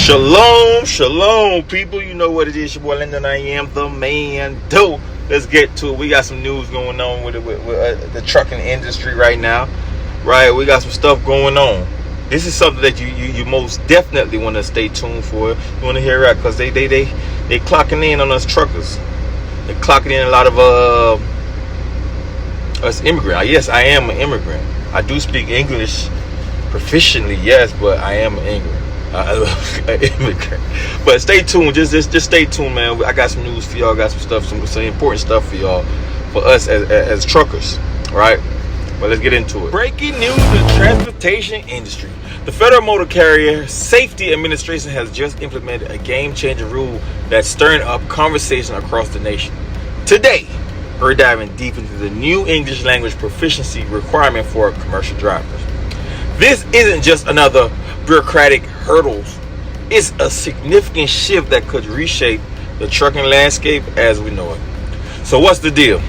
Shalom, shalom, people. You know what it is, your boy Lyndon. I am the man. Let's get to it. We got some news going on with the trucking industry right now. Right, we got some stuff going on. This is something that you most definitely want to stay tuned for. You want to hear it because they clocking in on us truckers. They clocking in a lot of us immigrants. Yes, I am an immigrant. I do speak English proficiently, yes, but I am an immigrant. But stay tuned. Just stay tuned, man. I got some news for y'all. Got some stuff, some important stuff for y'all, for us as truckers, right? But let's get into it. Breaking news in the transportation industry. The Federal Motor Carrier Safety Administration has just implemented a game-changing rule that's stirring up conversation across the nation. Today, we're diving deep into the new English language proficiency requirement for commercial drivers. This isn't just another bureaucratic hurdles. It's a significant shift that could reshape the trucking landscape as we know it. So what's the deal?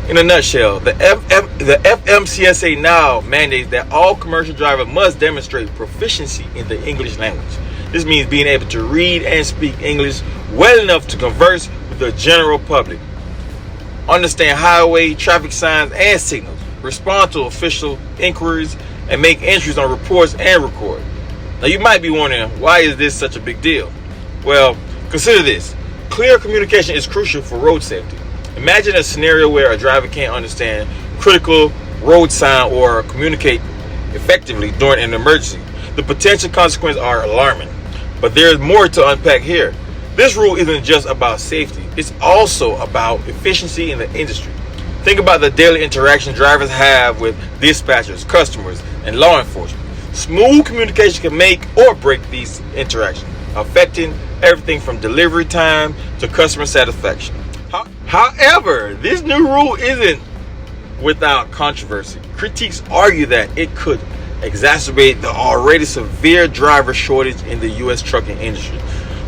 In a nutshell, the FMCSA now mandates that all commercial drivers must demonstrate proficiency in the English language. This means being able to read and speak English well enough to converse with the general public, understand highway traffic signs and signals, respond to official inquiries, and make entries on reports and record. Now you might be wondering, why is this such a big deal? Well, consider this. Clear communication is crucial for road safety. Imagine a scenario where a driver can't understand critical road sign or communicate effectively during an emergency. The potential consequences are alarming, but there's more to unpack here. This rule isn't just about safety, it's also about efficiency in the industry. Think about the daily interaction drivers have with dispatchers, customers, and law enforcement. Smooth communication can make or break these interactions, affecting everything from delivery time to customer satisfaction. However, this new rule isn't without controversy. Critics argue that it could exacerbate the already severe driver shortage in the U.S. trucking industry.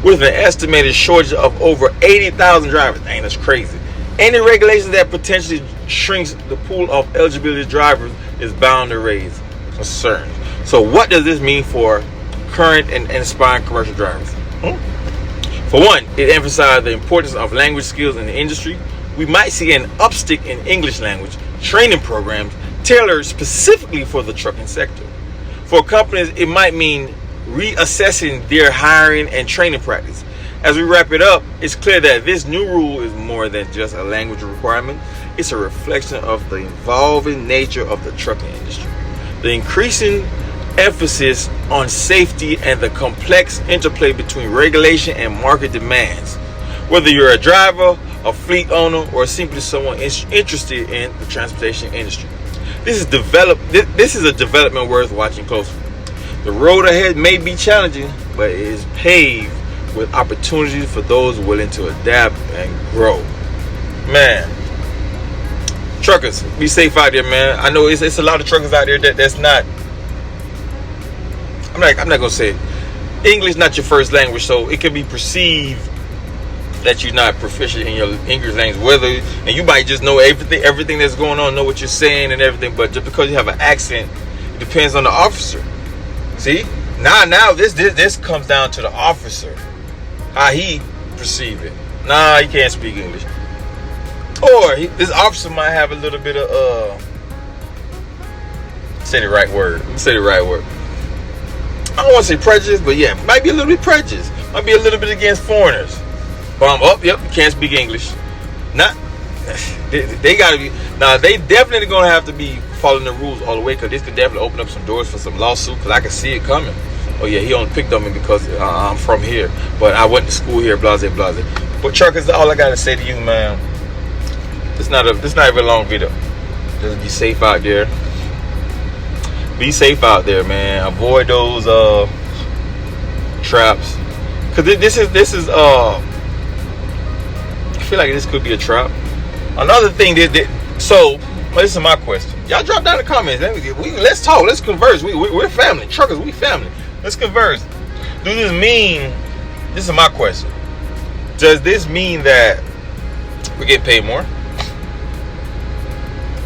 With an estimated shortage of over 80,000 drivers, dang, that's crazy. Any regulation that potentially shrinks the pool of eligibility drivers is bound to raise concerns. So what does this mean for current and aspiring commercial drivers? For one, it emphasizes the importance of language skills in the industry. We might see an upstick in English language training programs tailored specifically for the trucking sector. For companies, it might mean reassessing their hiring and training practice. As we wrap it up, it's clear that this new rule is more than just a language requirement. It's a reflection of the evolving nature of the trucking industry, the increasing emphasis on safety, and the complex interplay between regulation and market demands. Whether you're a driver, a fleet owner, or simply someone interested in the transportation industry, this is a development worth watching closely. The road ahead may be challenging, but it is paved with opportunities for those willing to adapt and grow. Man, truckers, be safe out there, man. I know it's a lot of truckers out there that's not. I'm not gonna say it. English not your first language, so it can be perceived that you're not proficient in your English language. And you might just know everything that's going on, know what you're saying and everything, but just because you have an accent, it depends on the officer. See, now this comes down to the officer, how he perceive it. Nah, he can't speak English, or this officer might have a little bit of say the right word. Let me say the right word. I don't want to say prejudice, but yeah, might be a little bit prejudiced. Might be a little bit against foreigners. But you can't speak English. They gotta be. Now they definitely gonna have to be following the rules all the way, because this could definitely open up some doors for some lawsuit. Because I can see it coming. Oh yeah, he only picked on me because I'm from here, but I went to school here. Blase. But truckers, all I gotta say to you, man, it's not even a long video. Just be safe out there. Be safe out there, man. Avoid those traps, because this is I feel like this could be a trap. Another thing so this is my question. Y'all drop down in the comments. Let's talk. Let's converse. We're family. Truckers, we family. Let's converse. This is my question. Does this mean that we get paid more?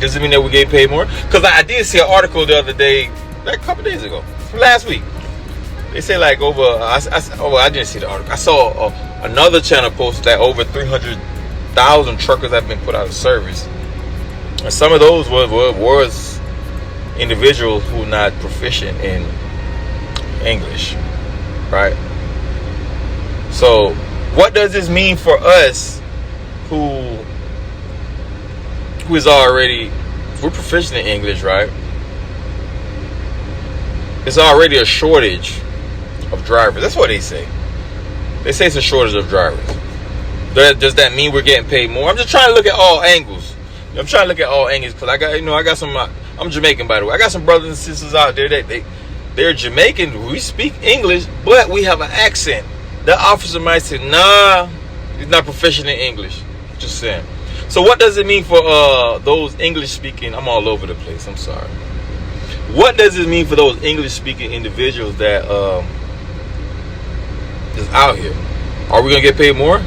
Does it mean that we get paid more? Because I did see an article the other day, like a couple days ago, from last week. They say like over. I didn't see the article. I saw another channel post that over 300,000 truckers have been put out of service, and some of those was individuals who are not proficient in English, right? So, what does this mean for us who is already, we're proficient in English, right? It's already a shortage of drivers. That's what they say. They say it's a shortage of drivers. Does that mean we're getting paid more? I'm just trying to look at all angles. I'm trying to look at all angles because I got some. I'm Jamaican, by the way. I got some brothers and sisters out there that they're Jamaican. We speak English, but we have an accent. The officer might say, "Nah, he's not proficient in English." Just saying. So what does it mean for those English speaking? I'm all over the place. I'm sorry. What does it mean for those English speaking individuals that is out here? Are we gonna get paid more?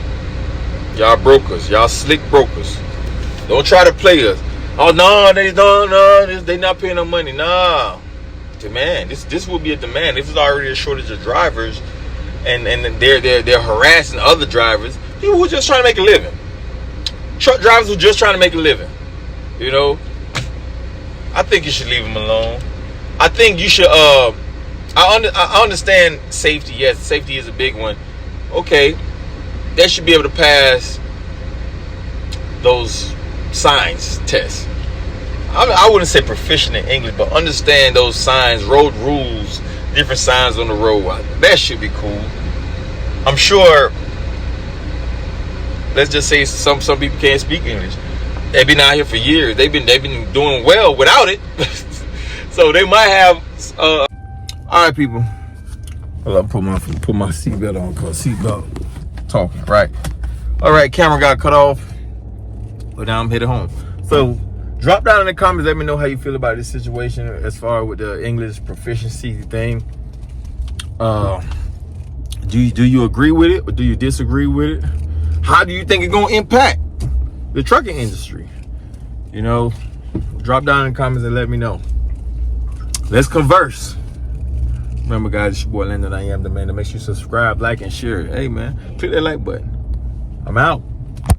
Y'all brokers, y'all slick brokers. Don't try to play us. Oh no, they not paying no money. Nah, demand. This will be a demand. If there's already a shortage of drivers, and they're harassing other drivers, people who are just trying to make a living. Truck drivers who are just trying to make a living. You know, I think you should leave them alone. I think you should. I understand safety. Yes, safety is a big one. Okay, they should be able to pass those signs tests. I wouldn't say proficient in English, but understand those signs, road rules, different signs on the road. That should be cool. I'm sure. Let's just say some people can't speak English. They've been out here for years. They've been doing well without it. So they might have. All right, people. Well, I'll put my seatbelt on because seatbelt talking. Right. All right. Camera got cut off. But now I'm headed home. So drop down in the comments. Let me know how you feel about this situation as far with the English proficiency thing. Do you agree with it or do you disagree with it? How do you think it's gonna impact the trucking industry? You know, drop down in the comments and let me know. Let's converse. Remember, guys, it's your boy Landon. I am the man. Make sure you subscribe, like, and share. Hey, man, click that like button. I'm out.